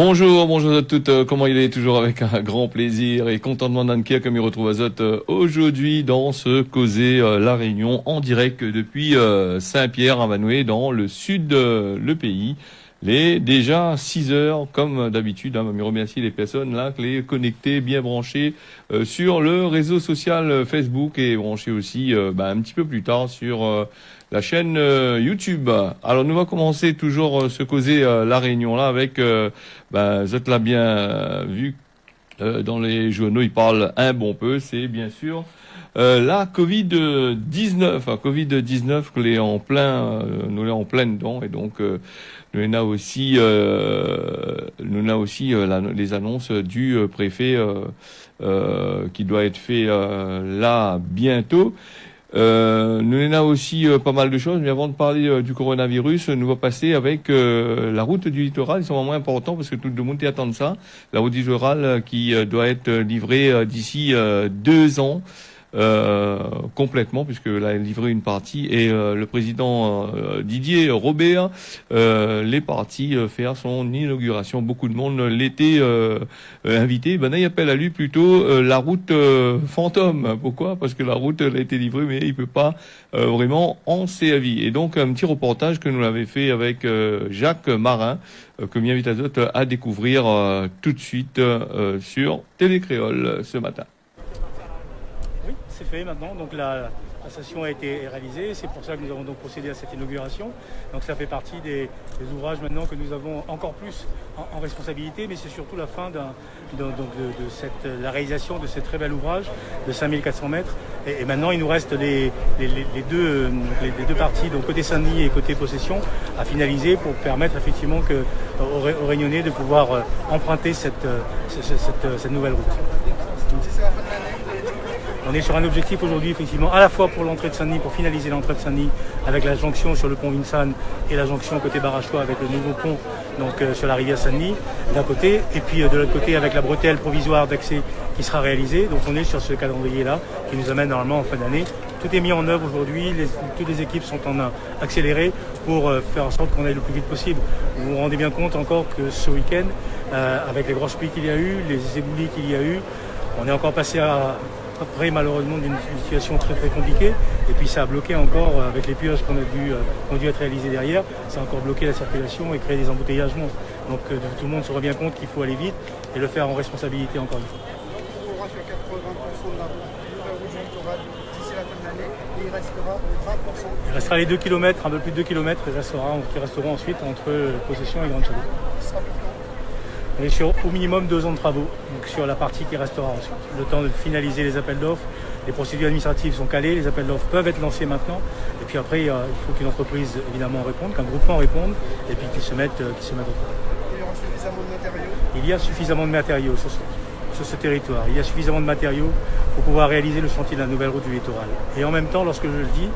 Bonjour, bonjour à toutes. Comment il est? Toujours avec un grand plaisir et contentement d'Ankia comme il retrouve Azot aujourd'hui dans ce Causé La Réunion en direct depuis Saint-Pierre à Vanoué dans le sud de le pays. Les déjà 6 heures comme d'habitude. Je remercie les personnes là, les connectées, bien branchées sur le réseau social Facebook et branchées aussi un petit peu plus tard sur la chaîne YouTube. Alors nous va commencer toujours ce Causé La Réunion là avec vous êtes là bien vu dans les journaux, ils parlent un bon peu, c'est bien sûr la Covid-19. Covid-19 que l'est en plein, nous l'est en pleine dedans et donc nous avons aussi, les annonces du préfet qui doit être fait là bientôt. Nous avons aussi pas mal de choses, mais avant de parler du coronavirus, nous va passer avec la route du littoral. C'est vraiment important parce que tout le monde attend ça. La route du littoral qui doit être livrée d'ici 2 ans. Complètement, puisque là, il a livré une partie et le président Didier Robert les partis faire son inauguration. Beaucoup de monde l'était invité. Il appelle à lui plutôt la route fantôme. Pourquoi? Parce que la route elle a été livrée, mais il peut pas vraiment en servir. Et donc un petit reportage que nous l'avons fait avec Jacques Marin, que m'invite à découvrir tout de suite sur Télé Créole ce matin. C'est fait maintenant, donc la station a été réalisée, c'est pour ça que nous avons donc procédé à cette inauguration. Donc ça fait partie des ouvrages maintenant que nous avons encore plus en responsabilité, mais c'est surtout la fin la réalisation de ce très bel ouvrage de 5400 mètres. Et maintenant il nous reste les deux parties, donc côté Saint-Denis et côté Possession, à finaliser pour permettre effectivement aux Réunionnais de pouvoir emprunter cette nouvelle route. On est sur un objectif aujourd'hui, effectivement, à la fois pour l'entrée de Saint-Denis, pour finaliser l'entrée de Saint-Denis avec la jonction sur le pont Vincennes et la jonction côté Barachois avec le nouveau pont sur la rivière Saint-Denis d'un côté, et puis de l'autre côté avec la bretelle provisoire d'accès qui sera réalisée. Donc on est sur ce calendrier-là qui nous amène normalement en fin d'année. Tout est mis en œuvre aujourd'hui, toutes les équipes sont en accéléré pour faire en sorte qu'on aille le plus vite possible. Vous vous rendez bien compte encore que ce week-end, avec les grosses pluies qu'il y a eu, les éboulis qu'il y a eu, on est encore passé après malheureusement d'une situation très très compliquée, et puis ça a bloqué encore avec les purges qui ont dû être réalisées derrière, ça a encore bloqué la circulation et créé des embouteillages monstres. Donc tout le monde se rend bien compte qu'il faut aller vite et le faire en responsabilité encore une fois. On aura sur 80% de la route du littoral d'ici la fin de l'année et il restera 20%. Il restera les 2 km, un peu plus de 2 km qui resteront ensuite entre Possession et Grande Chaudière. On est sur au minimum 2 ans de travaux, donc sur la partie qui restera ensuite. Le temps de finaliser les appels d'offres, les procédures administratives sont calées, les appels d'offres peuvent être lancés maintenant. Et puis après, il faut qu'une entreprise évidemment réponde, qu'un groupement réponde, et puis qu'ils se mettent au travail. Il y aura suffisamment de matériaux. Il y a suffisamment de matériaux sur ce territoire. Il y a suffisamment de matériaux pour pouvoir réaliser le chantier de la nouvelle route du littoral. Et en même temps, lorsque je le dis,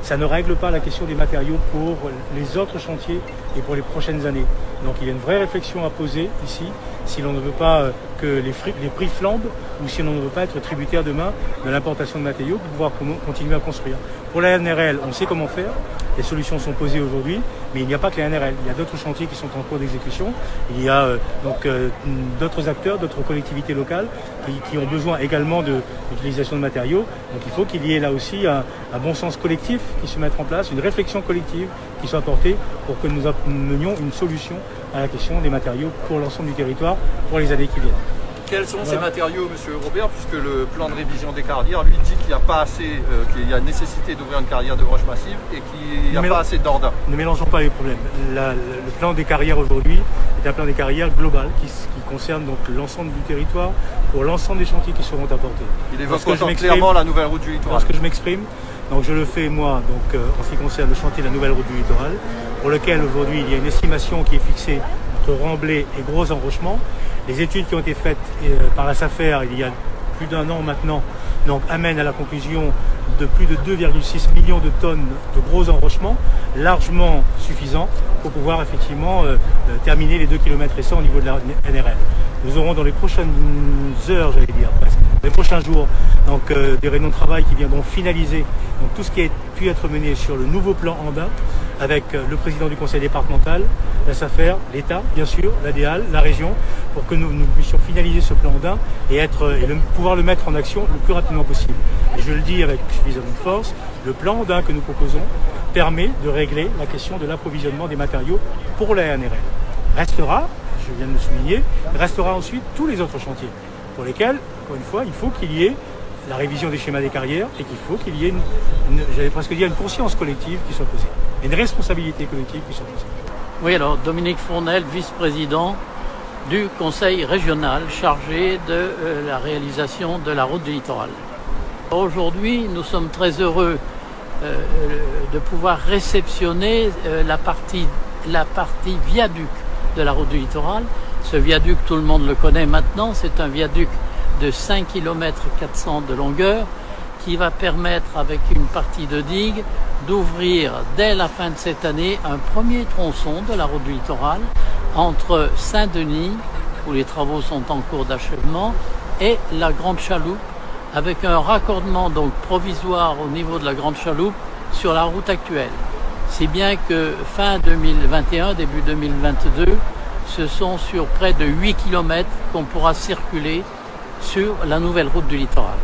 ça ne règle pas la question des matériaux pour les autres chantiers et pour les prochaines années. Donc il y a une vraie réflexion à poser ici, si l'on ne veut pas que les prix flambent ou si l'on ne veut pas être tributaire demain de l'importation de matériaux pour pouvoir continuer à construire. Pour la NRL, on sait comment faire, les solutions sont posées aujourd'hui, mais il n'y a pas que la NRL, il y a d'autres chantiers qui sont en cours d'exécution, il y a d'autres acteurs, d'autres collectivités locales qui ont besoin également de l'utilisation de matériaux. Donc il faut qu'il y ait là aussi un bon sens collectif qui se mette en place, une réflexion collective qui soit portée pour que nous amenions une solution à la question des matériaux pour l'ensemble du territoire pour les années qui viennent. Quels sont ces matériaux, Monsieur Robert, puisque le plan de révision des carrières, lui, dit qu'il n'y a pas assez, qu'il y a nécessité d'ouvrir une carrière de roche massive et qu'il n'y a pas assez d'ordre. Ne mélangeons pas les problèmes. Le plan des carrières aujourd'hui est un plan des carrières global qui concerne donc l'ensemble du territoire pour l'ensemble des chantiers qui seront apportés. Il évoque clairement la nouvelle route du littoral. Lorsque je m'exprime, donc je le fais moi en ce qui concerne le chantier de la nouvelle route du littoral, pour lequel aujourd'hui il y a une estimation qui est fixée entre Remblai et Gros Enrochements. Les études qui ont été faites par la SAFER il y a plus d'1 an maintenant amènent à la conclusion de plus de 2,6 millions de tonnes de gros enrochements, largement suffisants pour pouvoir effectivement terminer les 2 km restants au niveau de la NRL. Nous aurons dans les prochaines heures, j'allais dire presque, les prochains jours donc, des réunions de travail qui viendront finaliser donc, tout ce qui a pu être mené sur le nouveau plan Andin avec le président du conseil départemental, la SAFER, l'État, bien sûr, l'ADEAL, la région, pour que nous puissions finaliser ce plan Andin et pouvoir le mettre en action le plus rapidement possible. Et je le dis avec suffisamment de force, le plan Andin que nous proposons permet de régler la question de l'approvisionnement des matériaux pour la ANRL. Restera, je viens de le souligner, restera ensuite tous les autres chantiers pour lesquels, encore une fois, il faut qu'il y ait la révision des schémas des carrières et qu'il faut qu'il y ait j'allais presque dire une conscience collective qui soit posée, une responsabilité collective qui soit posée. Oui, alors Dominique Fournel, vice-président du conseil régional chargé de la réalisation de la route du littoral. Aujourd'hui, nous sommes très heureux de pouvoir réceptionner la partie viaduc de la route du littoral. Ce viaduc, tout le monde le connaît maintenant, c'est un viaduc de 5 km 400 de longueur qui va permettre, avec une partie de digue, d'ouvrir dès la fin de cette année un premier tronçon de la route du littoral entre Saint-Denis, où les travaux sont en cours d'achèvement, et la Grande Chaloupe, avec un raccordement donc provisoire au niveau de la Grande Chaloupe sur la route actuelle. Si bien que fin 2021, début 2022, ce sont sur près de 8 km qu'on pourra circuler sur la nouvelle route du littoral.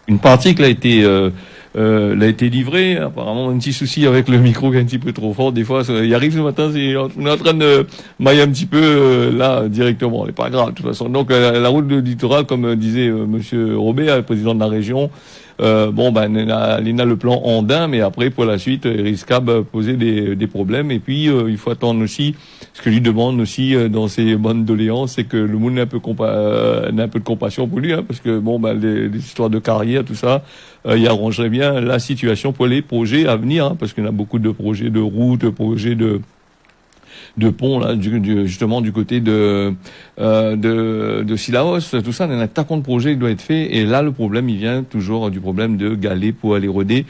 Une partie qui a été livrée. Apparemment, un petit souci avec le micro qui est un petit peu trop fort. Des fois, il arrive ce matin, on est en train de mailler un petit peu là directement. C'est pas grave de toute façon. Donc la route du littoral, comme disait Monsieur Robert, le président de la région. Elle a le plan Andin, mais après, pour la suite, il risque de poser des problèmes. Et puis, il faut attendre aussi, ce que lui demande aussi dans ses bonnes doléances, c'est que le monde ait un peu de compassion pour lui, hein, parce que les histoires de carrière, tout ça, il arrangerait bien la situation pour les projets à venir, hein, parce qu'il y en a beaucoup de projets de routes, de projets de pont là justement du côté de Sillaos, tout ça, il y en a un tas de projets qui doivent être faits, et là le problème il vient toujours du problème de galets pour aller roder.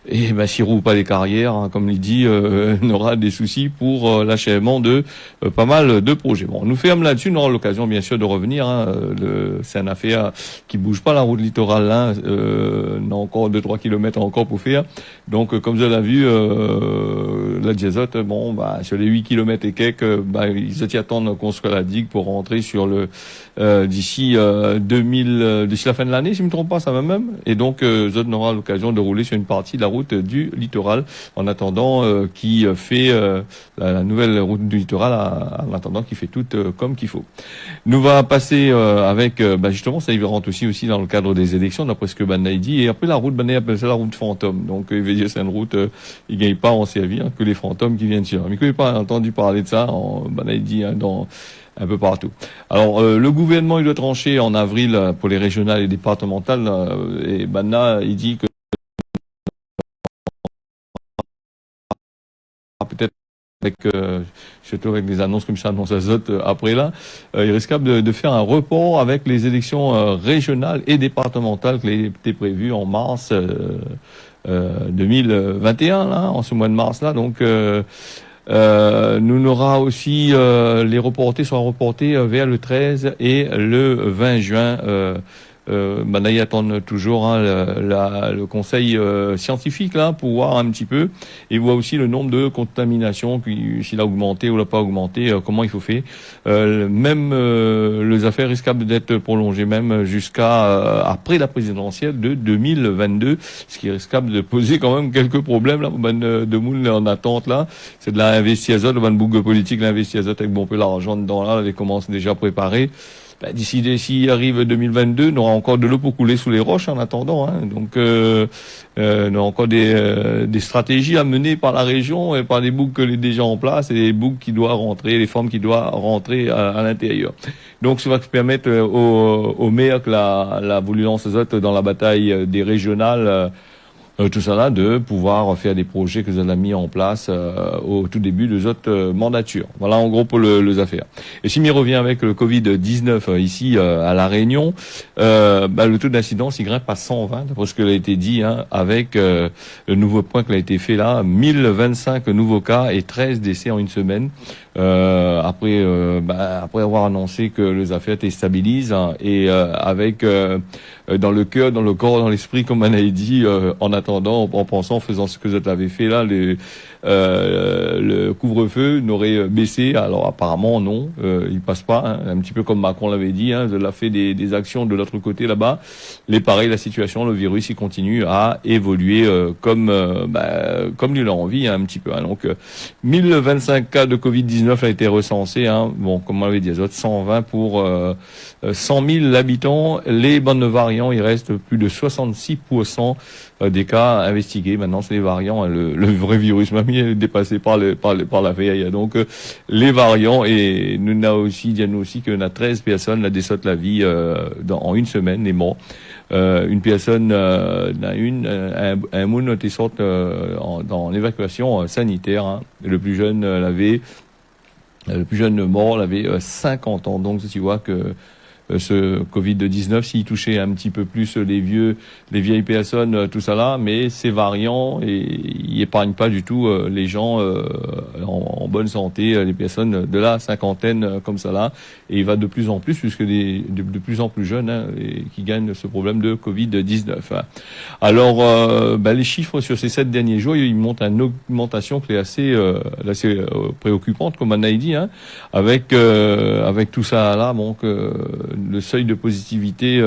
Et s'il roule pas les carrières, hein, comme il dit, on aura des soucis pour l'achèvement de pas mal de projets. Bon, nous fermons là-dessus, on aura l'occasion bien sûr de revenir. Hein, c'est une affaire qui bouge pas, la route littorale là, on a encore 2-3 kilomètres encore pour faire. Donc comme vous l'avez vu, la Diazote, sur les 8 kilomètres et quelques, ils s'y attendent à construire la digue pour rentrer sur le d'ici d'ici la fin de l'année, si je ne me trompe pas, ça va même. Et donc Zot aura l'occasion de rouler sur une partie de la route du littoral en attendant qui fait la nouvelle route du littoral en attendant qu'il fait tout comme qu'il faut. Nous va passer avec justement ça il rentre aussi dans le cadre des élections d'après ce que Banay dit, et après la route Banay appelle ça la route fantôme. Donc il veut dire c'est une route il gagne pas en servir que les fantômes qui viennent sur. Mais que j'ai pas entendu parler de ça en Banay dit dans un peu partout. Alors le gouvernement il doit trancher en avril pour les régionales et départementales, et Banna il dit que peut-être surtout avec des annonces comme ça dans sa zote après là, il risque de faire un report avec les élections régionales et départementales qui étaient prévues en mars 2021 là, en ce mois de mars là. Donc nous n'aura aussi les reportés seront reportés vers le 13 et le 20 juin. Ils attendent toujours le conseil scientifique là pour voir un petit peu, et voir aussi le nombre de contaminations, s'il a augmenté ou n'a pas augmenté, comment il faut faire. Même les affaires risquent d'être prolongées même jusqu'à après la présidentielle de 2022, ce qui risque de poser quand même quelques problèmes là, de moule en attente là. C'est de l'investigation, le bougue politique, l'investigation avec bon peu l'argent dedans là, les commence déjà à préparer. D'ici arrive 2022, on aura encore de l'eau pour couler sous les roches en attendant. Hein. Donc, on aura encore des stratégies à mener par la région et par les boucs que les déjà en place, et les boucs qui doivent rentrer, les formes qui doivent rentrer à l'intérieur. Donc, ça va permettre aux maires que la voulu lancer dans la bataille des régionales. Tout ça là, de pouvoir faire des projets que vous avez mis en place au tout début de votre mandature. Voilà en gros pour les affaires. Et si m'y revient avec le Covid-19 ici à La Réunion, le taux d'incidence il grimpe à 120, d'après ce que a été dit, hein, avec le nouveau point qui a été fait là, 1025 nouveaux cas et 13 décès en une semaine. après avoir annoncé que les affaires étaient stabilisées, hein, et avec dans le cœur, dans le corps, dans l'esprit, comme on a dit, en attendant, en pensant, en faisant ce que vous avez fait là, le couvre-feu n'aurait baissé. Alors apparemment non, il passe pas, hein, un petit peu comme Macron l'avait dit, hein, il a fait des actions de l'autre côté là-bas. Les pareil, la situation, le virus, il continue à évoluer comme lui l'a envie, hein, un petit peu. Hein. Donc 1025 cas de Covid-19 a été recensé, hein. Bon, comme on l'avait dit, les autres 120 pour 100 000 habitants. Les bandes de variants, il reste plus de 66% des cas investigués. Maintenant, c'est les variants, hein, le vrai virus, même il est dépassé par la veille. Donc les variants, et nous avons aussi, dit à nous aussi que 13 personnes la déçotent la vie en une semaine, les morts. Une personne, un moun a été sorti dans l'évacuation sanitaire. Hein. Le plus jeune mort, l'avait 50 ans. Donc tu vois que ce Covid-19, s'il touchait un petit peu plus les vieilles personnes, tout ça là, mais ces variants, et il épargne pas du tout les gens en bonne santé, les personnes de la cinquantaine comme ça là, et il va de plus en plus, puisque de plus en plus jeunes, hein, qui gagnent ce problème de Covid-19. Hein. Alors, les chiffres sur ces 7 derniers jours, ils montrent une augmentation qui est assez préoccupante, comme on a dit, hein, avec tout ça là, donc le seuil de positivité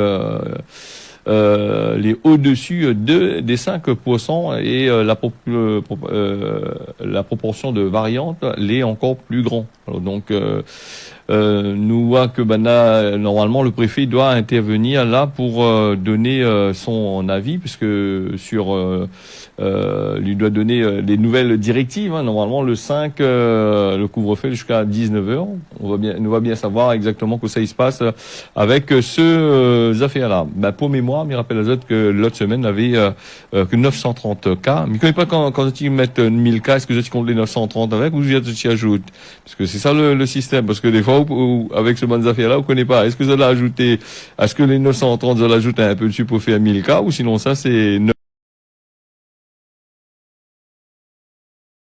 les au-dessus des 5%, et la proportion de variantes l'est encore plus grand. Alors donc nous voit que normalement le préfet doit intervenir là pour donner son avis, puisque lui doit donner les nouvelles directives. Hein. Normalement le 5 le couvre-feu jusqu'à 19h. On va bien savoir exactement que ça il se passe avec ce affaires-là. Pour mémoire, il rappelle à autres que l'autre semaine avait que 930 cas. Mais quand ils mettent 1000 cas, est-ce que tu comptes les 930 avec, ou tu ajoutes? Parce que c'est ça le système, parce que des fois avec ce bonnes affaires-là, on connaît pas. Est-ce que ça l'a ajouté? Est-ce que les 930 ça l'ajoute un peu dessus pour faire 1000 cas, ou sinon ça c'est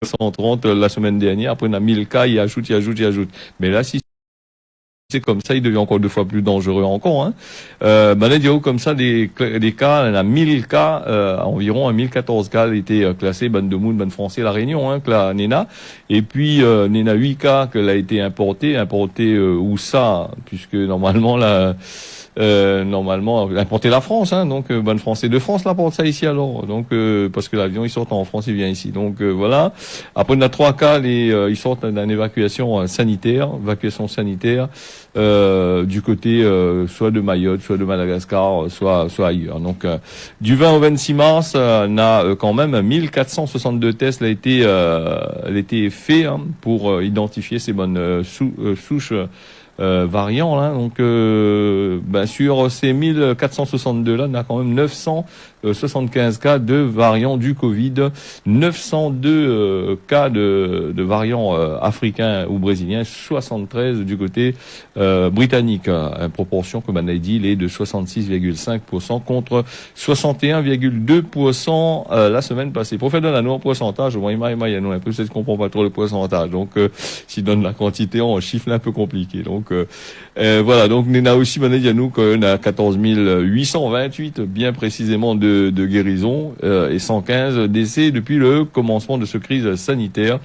930 la semaine dernière, après on a 1000 cas, il ajoute. Mais là, si c'est comme ça, il devient encore 2 fois plus dangereux encore. Hein. Comme ça, des cas, on a 1000 cas, environ 1014 cas étaient classés, ban de Moun, ban français, la Réunion, hein, que la Nena. Et puis, Nena 8 cas qu'elle a été importé où ça, puisque normalement, importer la France, hein, donc bonne français de France l'apporte ça ici alors, donc parce que l'avion il sort en France, il vient ici, donc voilà. Après on a 3 cas, ils sortent d'une évacuation sanitaire du côté soit de Mayotte, soit de Madagascar, soit ailleurs. Donc du 20 au 26 mars, on a quand même 1462 tests a été fait, hein, pour identifier ces bonnes souches variants, là. Donc sur ces 1462 là, on a quand même 975 cas de variants du Covid, 902 cas de variants africains ou brésiliens, 73 du côté britannique. Une proportion, comme on a dit, il est de 66,5% contre 61,2% la semaine passée. Pour faire de un pourcentage, moi, il y a un peu, peut-être qu'on comprend pas trop le pourcentage. Donc s'il donne la quantité en chiffre, un peu compliqué. Donc voilà, donc on a aussi il y a nous qu'on a 14 828 bien précisément de guérison et 115 décès depuis le commencement de cette crise sanitaire.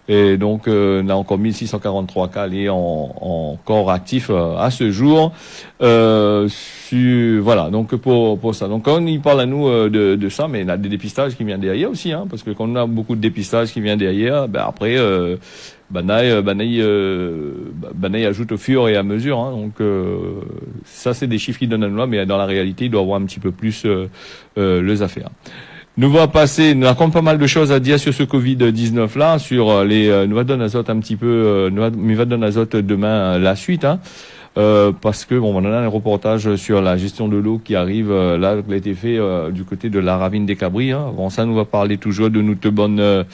Et donc on a encore 1643 cas encore actifs à ce jour. Voilà, donc pour ça. Donc quand il parle à nous de ça, mais il y a des dépistages qui viennent derrière aussi, hein, parce que quand on a beaucoup de dépistages qui viennent derrière, après Banaï ajoute au fur et à mesure, hein, donc ça c'est des chiffres qui donnent à nous, mais dans la réalité il doit y avoir un petit peu plus les affaires. Nous avons pas mal de choses à dire sur ce Covid-19 là, sur nous va donner azote un petit peu, nous va donner azote demain la suite, hein. parce que bon, on en a un reportage sur la gestion de l'eau qui arrive là, qui a été fait du côté de la ravine des Cabris. Hein. Avant ça, nous va parler toujours de notre bonne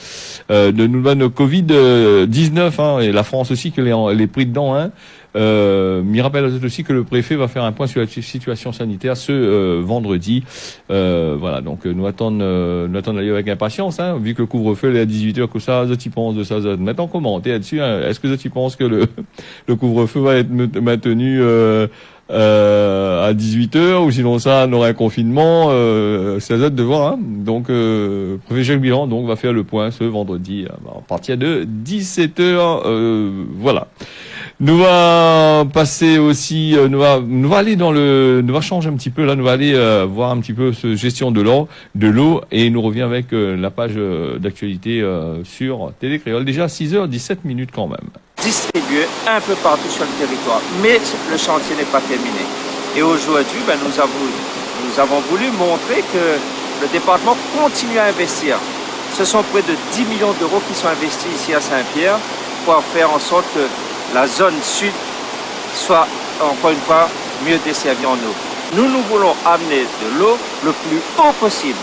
Covid-19 hein, et la France aussi que les pris dedans. Hein. M'y rappelle aussi que le préfet va faire un point sur la situation sanitaire ce vendredi. Voilà, donc nous attendons d'aller avec impatience, hein, vu que le couvre-feu est à 18h, que ça, tu penses de ça, mettre en commentaire là-dessus. Hein, est-ce que tu penses que le couvre-feu va être maintenu à 18h ou sinon ça on aura un confinement, c'est à eux de voir. Hein. Donc préfet Jacques Biran donc va faire le point ce vendredi à partir de 17h. Voilà. Nous va passer aussi, nous va aller nous va changer un petit peu là, nous va aller voir un petit peu ce gestion de l'eau et nous revient avec la page d'actualité sur Télé Créole. Déjà 6h17 quand même. Distribué un peu partout sur le territoire, mais le chantier n'est pas terminé. Et aujourd'hui, nous avons voulu montrer que le département continue à investir. Ce sont près de 10 millions d'euros qui sont investis ici à Saint-Pierre pour faire en sorte que la zone sud soit, encore une fois, mieux desservie en eau. Nous voulons amener de l'eau le plus haut possible.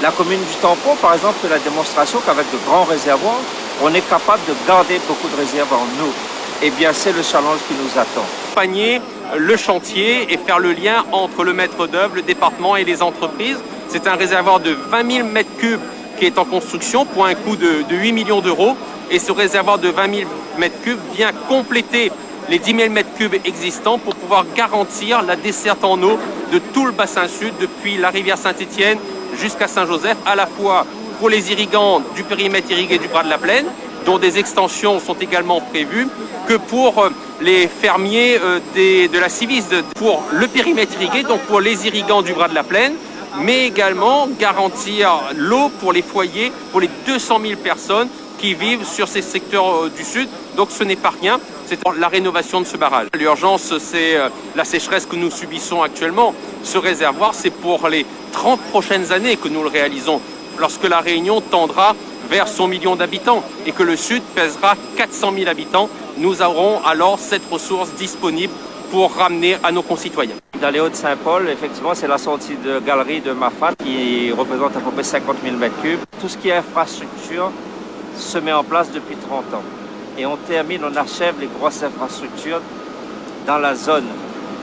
La commune du Tampon, par exemple, fait la démonstration qu'avec de grands réservoirs, on est capable de garder beaucoup de réserves en eau. Eh bien, c'est le challenge qui nous attend. Accompagner le chantier et faire le lien entre le maître d'œuvre, le département et les entreprises. C'est un réservoir de 20 000 mètres cubes qui est en construction pour un coût de 8 millions d'euros. Et ce réservoir de 20 000 mètres cubes vient compléter les 10 000 mètres cubes existants pour pouvoir garantir la desserte en eau de tout le bassin sud, depuis la rivière Saint-Étienne jusqu'à Saint-Joseph, à la fois pour les irrigants du périmètre irrigué du Bras de la Plaine, dont des extensions sont également prévues, que pour les fermiers de la Civis, pour le périmètre irrigué, donc pour les irrigants du Bras de la Plaine, mais également garantir l'eau pour les foyers, pour les 200 000 personnes qui vivent sur ces secteurs du sud. Donc ce n'est pas rien, c'est la rénovation de ce barrage. L'urgence, c'est la sécheresse que nous subissons actuellement. Ce réservoir, c'est pour les 30 prochaines années que nous le réalisons, lorsque la Réunion tendra vers son million d'habitants et que le sud pèsera 400 000 habitants. Nous aurons alors cette ressource disponible pour ramener à nos concitoyens. Dans les Hauts-de-Saint-Paul, effectivement, c'est la sortie de galerie de Mafat qui représente à peu près 50 000 mètres cubes. Tout ce qui est infrastructure se met en place depuis 30 ans. Et on achève les grosses infrastructures dans la zone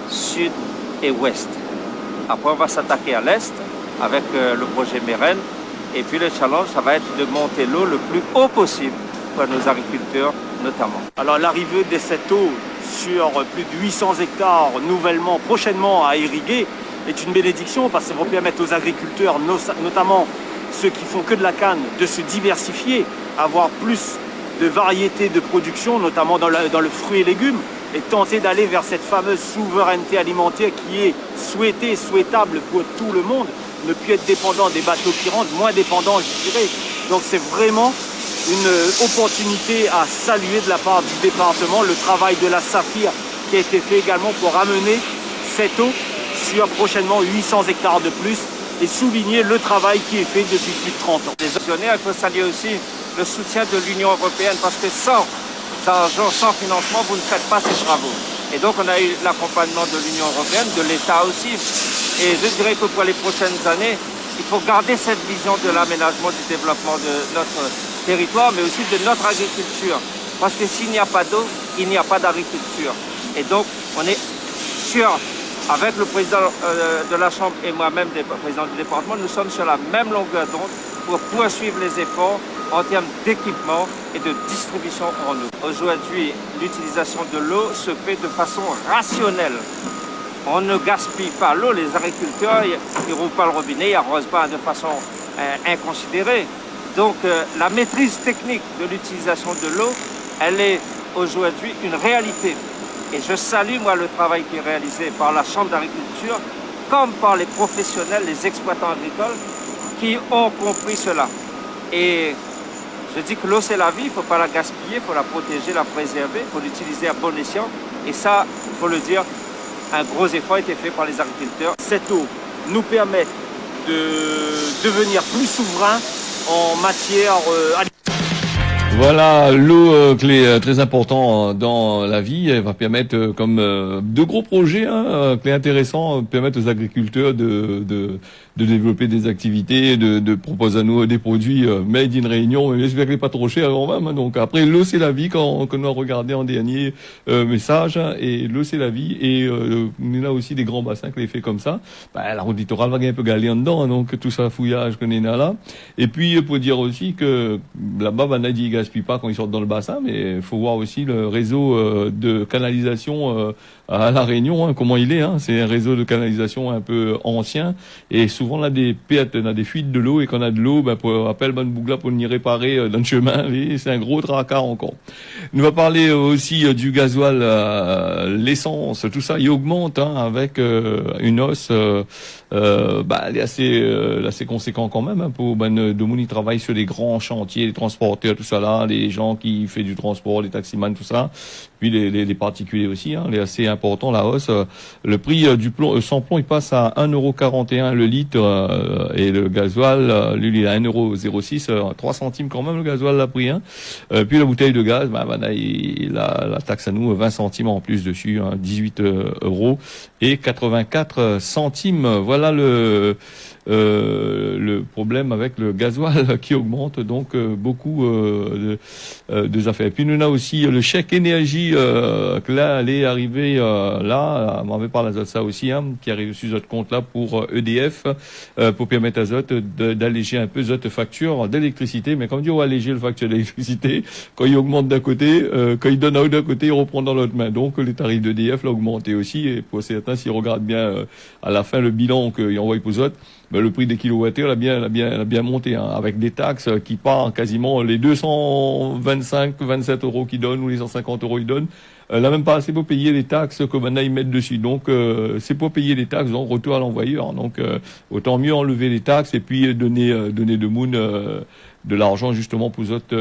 sud et ouest. Après, on va s'attaquer à l'est avec le projet Mérène. Et puis le challenge, ça va être de monter l'eau le plus haut possible pour nos agriculteurs notamment. Alors l'arrivée de cette eau sur plus de 800 hectares prochainement à irriguer est une bénédiction parce que ça va permettre aux agriculteurs, notamment ceux qui font que de la canne, de se diversifier, avoir plus de variétés de production, notamment dans le fruit et légumes, et tenter d'aller vers cette fameuse souveraineté alimentaire qui est souhaitée, souhaitable pour tout le monde, ne plus être dépendant des bateaux qui rentrent, moins dépendant, je dirais. Donc c'est vraiment une opportunité à saluer de la part du département, le travail de la Saphir qui a été fait également pour ramener cette eau sur prochainement 800 hectares de plus et souligner le travail qui est fait depuis plus de 30 ans. Les actionnaires, il faut saluer aussi le soutien de l'Union européenne parce que sans argent, sans financement, vous ne faites pas ces travaux. Et donc on a eu l'accompagnement de l'Union européenne, de l'État aussi. Et je dirais que pour les prochaines années, il faut garder cette vision de l'aménagement, du développement de notre territoire, mais aussi de notre agriculture. Parce que s'il n'y a pas d'eau, il n'y a pas d'agriculture. Et donc, on est sûr, avec le président de la Chambre et moi-même, le président du département, nous sommes sur la même longueur d'onde pour poursuivre les efforts en termes d'équipement et de distribution en eau. Aujourd'hui, l'utilisation de l'eau se fait de façon rationnelle. On ne gaspille pas l'eau, les agriculteurs, ils ne rouvrent pas le robinet, ils n'arrosent pas de façon inconsidérée. Donc la maîtrise technique de l'utilisation de l'eau, elle est aujourd'hui une réalité. Et je salue moi le travail qui est réalisé par la Chambre d'agriculture, comme par les professionnels, les exploitants agricoles, qui ont compris cela. Et je dis que l'eau c'est la vie, il ne faut pas la gaspiller, il faut la protéger, la préserver, il faut l'utiliser à bon escient. Et ça, il faut le dire, un gros effort a été fait par les agriculteurs. Cette eau nous permet de devenir plus souverains en matière alimentaire. Voilà, l'eau, clé très important dans la vie, elle va permettre, comme de gros projets, clé intéressant, permettre aux agriculteurs de développer des activités, de proposer à nous des produits made in Réunion, et j'espère que n'est pas trop cher quand même. Donc après, l'eau c'est la vie, quand on a regardé en dernier message, et l'eau c'est la vie, et on a aussi des grands bassins que les fait comme ça. La route littorale va gagner un peu galer en dedans, donc tout ça fouillage qu'on est là. Et puis pour dire aussi que là-bas, Banadi ne gaspille pas quand ils sortent dans le bassin, mais il faut voir aussi le réseau de canalisation à La Réunion, comment il est. C'est un réseau de canalisation un peu ancien, et souvent on a des pertes, on a des fuites de l'eau, et quand on a de l'eau, pour appel bonne bougla pour y réparer dans le chemin, et c'est un gros tracas encore. On va parler aussi du gasoil, l'essence, tout ça, il augmente avec une hausse. Elle est assez conséquent quand même pour de monde qui travaille sur les grands chantiers, les transporteurs, tout ça là, les gens qui font du transport, les taximans, tout ça, puis les particuliers aussi, il est assez important la hausse. Le prix du plomb sans plomb il passe à 1,41 € le litre, et le gasoil lui il est à 1,06 €, 3 centimes quand même le gasoil l'a pris. Puis la bouteille de gaz, la taxe à nous 20 centimes en plus dessus, 18 € et 84 centimes. Voilà le problème avec le gasoil qui augmente, donc beaucoup de affaires. Et puis nous on a aussi le chèque énergie que là elle est arrivée là, on m'avait parlé de ça aussi, qui arrive sur notre compte là pour EDF, pour permettre à Zot d'alléger un peu Zot facture d'électricité. Mais comme dit on va alléger le facture d'électricité, quand il augmente d'un côté, quand il donne à d'un côté, il reprend dans l'autre main. Donc les tarifs d'EDF l'ont augmenté aussi, et pour certains s'ils regardent bien à la fin le bilan qu'il envoie pour Zot, le prix des kilowattheures a bien monté, avec des taxes qui partent quasiment les 227 € qu'ils donnent, ou les 150 € qu'ils donnent. Là même pas assez pour payer les taxes que maintenant ils mettent dessus. Donc c'est pour payer les taxes, donc retour à l'envoyeur. Donc autant mieux enlever les taxes et puis donner de moon de l'argent justement pour autres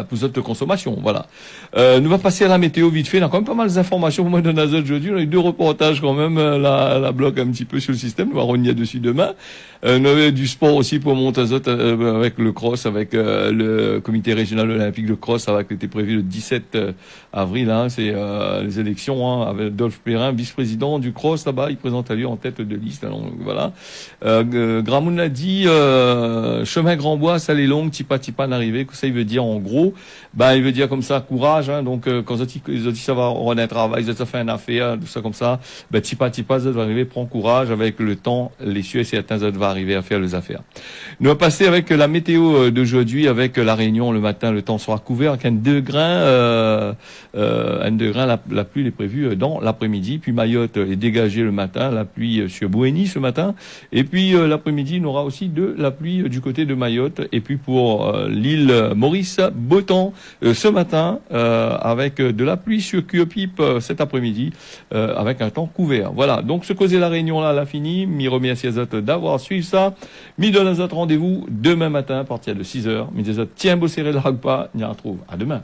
pour autres consommation, voilà. Nous va passer à la météo vite fait. On a quand même pas mal d'informations pour moi de Nazot aujourd'hui. On a eu 2 reportages quand même, la bloque un petit peu sur le système. On va revenir dessus demain. Nous avons du sport aussi pour Montazot avec le cross, avec le comité régional olympique de cross, ça va été prévu le 17 avril. C'est les élections avec Dolph Perrin, vice-président du cross là-bas. Il présente à lui en tête de liste. Alors, voilà. Gramoun l'a dit, chemin Grand Bois, ça les longue, tipa n'arriver. Que ça il veut dire en gros, il veut dire comme ça courage. Donc quand ça va on a un travail, ça fait une affaire, tout ça comme ça. Tipa ça va arriver, prends courage avec le temps, les cieux et certains ça va arriver à faire les affaires. Nous allons passer avec la météo d'aujourd'hui, avec la Réunion le matin, le temps sera couvert avec 1 degré, la pluie est prévue dans l'après-midi, puis Mayotte est dégagée le matin, la pluie sur Bouéni ce matin, et puis l'après-midi on aura aussi de la pluie du côté de Mayotte, et puis pour l'île Maurice, beau temps ce matin, avec de la pluie sur Cuopip cet après-midi, avec un temps couvert. Voilà, donc ce causer la Réunion là, l'a fini. Mi remercie à Zot d'avoir suivi ça. Mi donne à Zot rendez-vous demain matin à partir de 6h. Mi des Zot tiens beau serré le ragpa, on y retrouve. À demain.